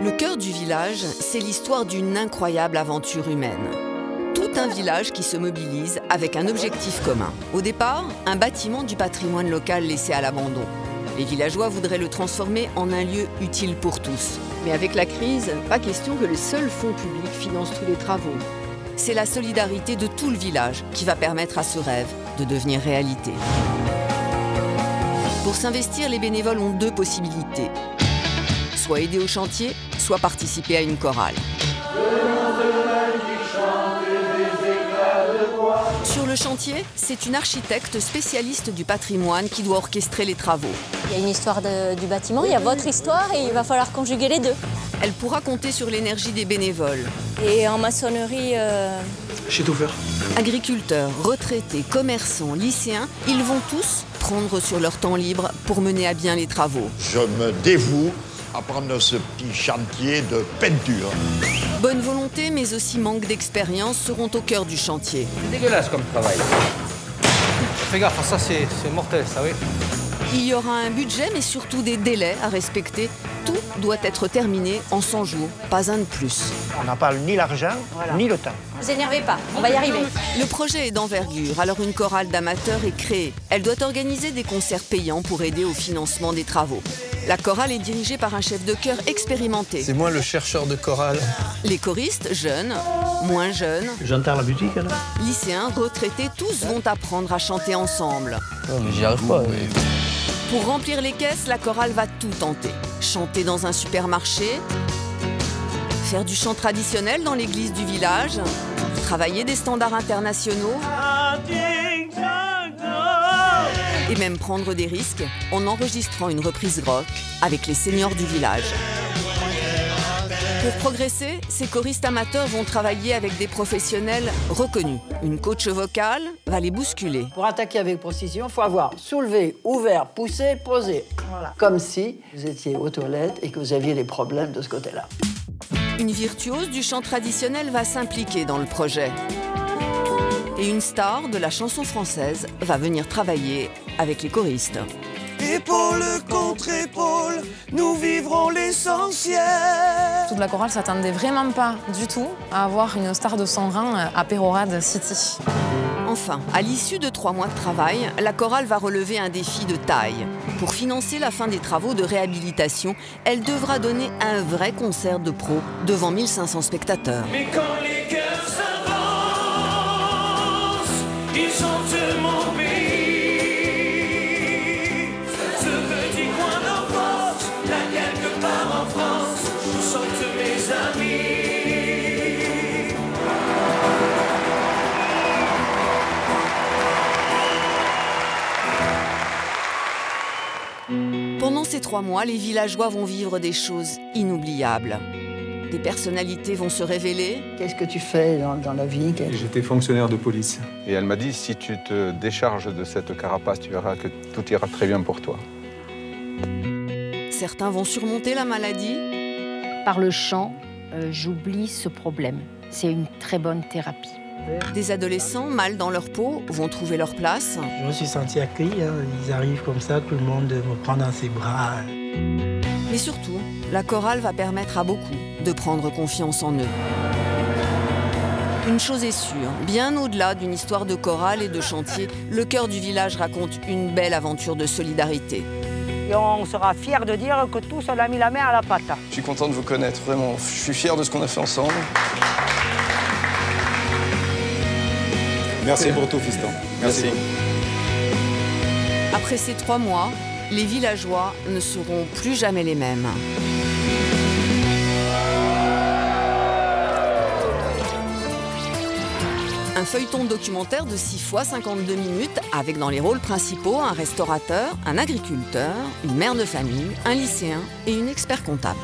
Le cœur du village, c'est l'histoire d'une incroyable aventure humaine. Tout un village qui se mobilise avec un objectif commun. Au départ, un bâtiment du patrimoine local laissé à l'abandon. Les villageois voudraient le transformer en un lieu utile pour tous. Mais avec la crise, pas question que les seuls fonds publics financent tous les travaux. C'est la solidarité de tout le village qui va permettre à ce rêve de devenir réalité. Pour s'investir, les bénévoles ont deux possibilités. Soit aider au chantier, soit participer à une chorale. Sur le chantier, c'est une architecte spécialiste du patrimoine qui doit orchestrer les travaux. Il y a une histoire du bâtiment, il y a votre histoire et il va falloir conjuguer les deux. Elle pourra compter sur l'énergie des bénévoles. Et en maçonnerie... J'ai tout faire. Agriculteurs, retraités, commerçants, lycéens, ils vont tous prendre sur leur temps libre pour mener à bien les travaux. Je me dévoue à prendre ce petit chantier de peinture. Bonne volonté, mais aussi manque d'expérience seront au cœur du chantier. C'est dégueulasse comme travail. Fais gaffe, ça c'est mortel, ça oui. Il y aura un budget, mais surtout des délais à respecter. Tout doit être terminé en 100 jours, pas un de plus. On n'a pas ni l'argent, ni le temps. Ne vous énervez pas, on va y arriver. Le projet est d'envergure, alors une chorale d'amateurs est créée. Elle doit organiser des concerts payants pour aider au financement des travaux. La chorale est dirigée par un chef de chœur expérimenté. C'est moi le chercheur de chorale. Les choristes, jeunes, moins jeunes, J'entends la musique, là. lycéens, retraités, tous vont apprendre à chanter ensemble. Oh, mais j'y arrive pas. Pour remplir les caisses, la chorale va tout tenter. Chanter dans un supermarché, faire du chant traditionnel dans l'église du village, travailler des standards internationaux et même prendre des risques en enregistrant une reprise rock avec les seniors du village. Pour progresser, ces choristes amateurs vont travailler avec des professionnels reconnus. Une coach vocale va les bousculer. Pour attaquer avec précision, il faut avoir soulevé, ouvert, poussé, posé. Voilà. Comme si vous étiez aux toilettes et que vous aviez des problèmes de ce côté-là. Une virtuose du chant traditionnel va s'impliquer dans le projet. Et une star de la chanson française va venir travailler avec les choristes. Épaule contre épaule, nous vivrons l'essentiel. Toute la chorale s'attendait vraiment pas du tout à avoir une star de son rang à Pérorade City. Enfin, à l'issue de 3 mois de travail, la chorale va relever un défi de taille. Pour financer la fin des travaux de réhabilitation, elle devra donner un vrai concert de pro devant 1500 spectateurs. Mais quand les cœurs s'avancent, ils chantent mon pays. Ce petit coin d'enfance, là quelque part en France, où chantent mes amis. Pendant ces 3 mois, les villageois vont vivre des choses inoubliables. Des personnalités vont se révéler. Qu'est-ce que tu fais dans la vie? J'étais fonctionnaire de police. Et elle m'a dit, si tu te décharges de cette carapace, tu verras que tout ira très bien pour toi. Certains vont surmonter la maladie. Par le chant, j'oublie ce problème. C'est une très bonne thérapie. Des adolescents, mal dans leur peau, vont trouver leur place. Je me suis senti accueilli, hein. Ils arrivent comme ça, tout le monde me prend dans ses bras. Mais surtout, la chorale va permettre à beaucoup de prendre confiance en eux. Une chose est sûre, bien au-delà d'une histoire de chorale et de chantier, le cœur du village raconte une belle aventure de solidarité. Et on sera fiers de dire que tous on a mis la main à la pâte. Je suis content de vous connaître, vraiment. Je suis fier de ce qu'on a fait ensemble. Merci pour tout, fiston. Merci. Après ces 3 mois, les villageois ne seront plus jamais les mêmes. Un feuilleton documentaire de 6 fois 52 minutes avec dans les rôles principaux un restaurateur, un agriculteur, une mère de famille, un lycéen et une expert comptable.